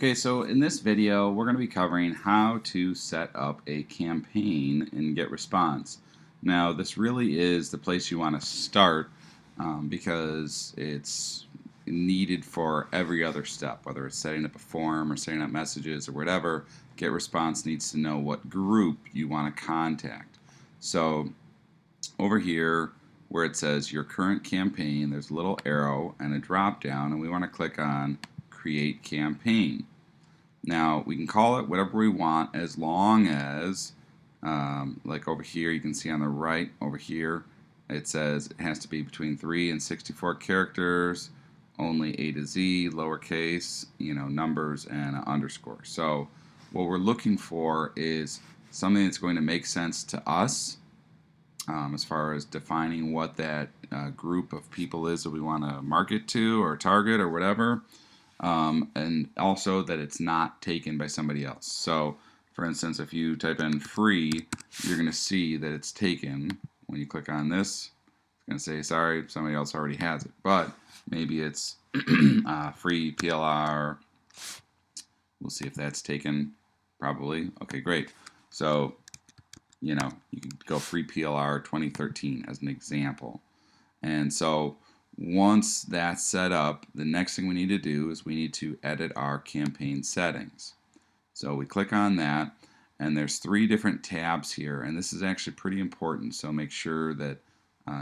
Okay, so in this video, we're going to be covering how to set up a campaign in Getresponse. Now, this really is the place you want to start because it's needed for every other step, whether it's setting up a form or setting up messages or whatever. Getresponse needs to know what group you want to contact. So over here, where it says your current campaign, there's a little arrow and a drop down, and we want to click on Create Campaign. Now, we can call it whatever we want as long as, like over here, you can see on the right over here, it says it has to be between 3 and 64 characters, only A to Z, lowercase, numbers and an underscore. So what we're looking for is something that's going to make sense to us as far as defining what that group of people is that we want to market to or target or whatever. And also that it's not taken by somebody else. So, for instance, if you type in free, you're going to see that it's taken. When you click on this, it's going to say, sorry, somebody else already has it. But maybe it's free PLR. We'll see if that's taken, probably. Okay, great. So, you can go free PLR 2013 as an example. And so, once that's set up, the next thing we need to do is we need to edit our campaign settings. So we click on that, and there's 3 different tabs here, and this is actually pretty important, so make sure that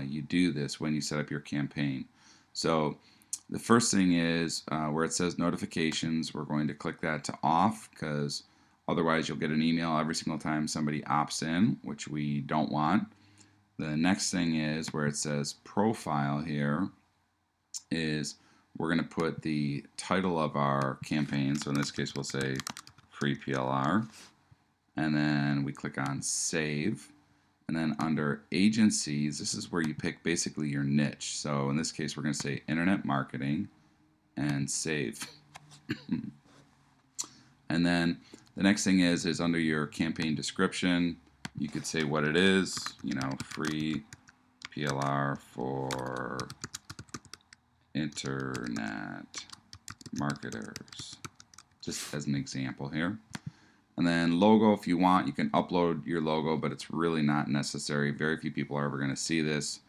you do this when you set up your campaign. So the first thing is where it says notifications, we're going to click that to off, because otherwise you'll get an email every single time somebody opts in, which we don't want. The next thing is where it says profile here, is we're going to put the title of our campaign. So in this case, we'll say free PLR. And then we click on save. And then under agencies, this is where you pick basically your niche. So in this case, we're going to say internet marketing and save. And then the next thing is under your campaign description, you could say what it is, free PLR for internet marketers, just as an example here. And then logo, if you want, you can upload your logo, but it's really not necessary. Very few people are ever going to see this.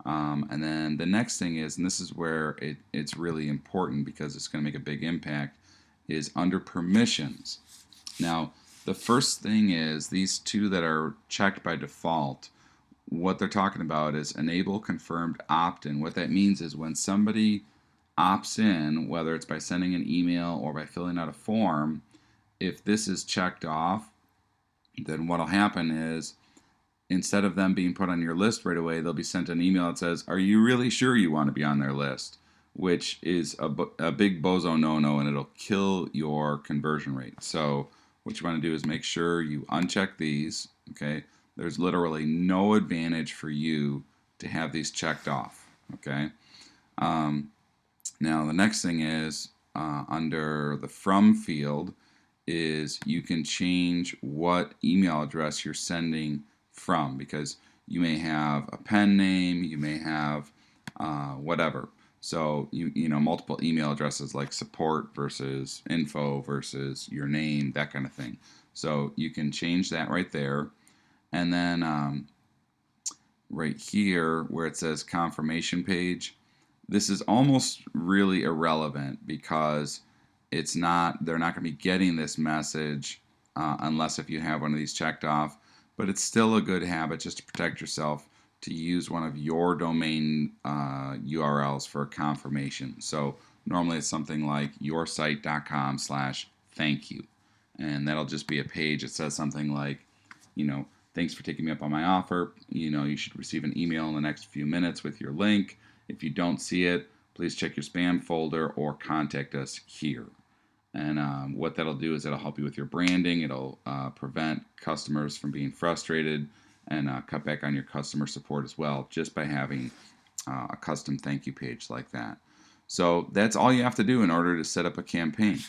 And then the next thing is, and this is where it's really important because it's going to make a big impact, is under permissions. Now, the first thing is these 2 that are checked by default. What they're talking about is enable confirmed opt-in. What that means is when somebody opts in, whether it's by sending an email or by filling out a form, if this is checked off, then what will happen is instead of them being put on your list right away, they'll be sent an email that says, are you really sure you want to be on their list? Which is a big bozo no-no, and it'll kill your conversion rate. So what you want to do is make sure you uncheck these, okay? There's literally no advantage for you to have these checked off, okay? Now the next thing is under the from field is you can change what email address you're sending from, because you may have a pen name, you may have whatever. So multiple email addresses like support versus info versus your name, that kind of thing. So you can change that right there. And then right here where it says confirmation page, this is almost really irrelevant because they're not going to be getting this message unless if you have one of these checked off. But it's still a good habit just to protect yourself to use one of your domain URLs for confirmation. So normally it's something like yoursite.com/thank-you. And that'll just be a page that says something like, thanks for taking me up on my offer. You should receive an email in the next few minutes with your link. If you don't see it, please check your spam folder or contact us here. And what that'll do is it'll help you with your branding. It'll prevent customers from being frustrated and cut back on your customer support as well, just by having a custom thank you page like that. So that's all you have to do in order to set up a campaign.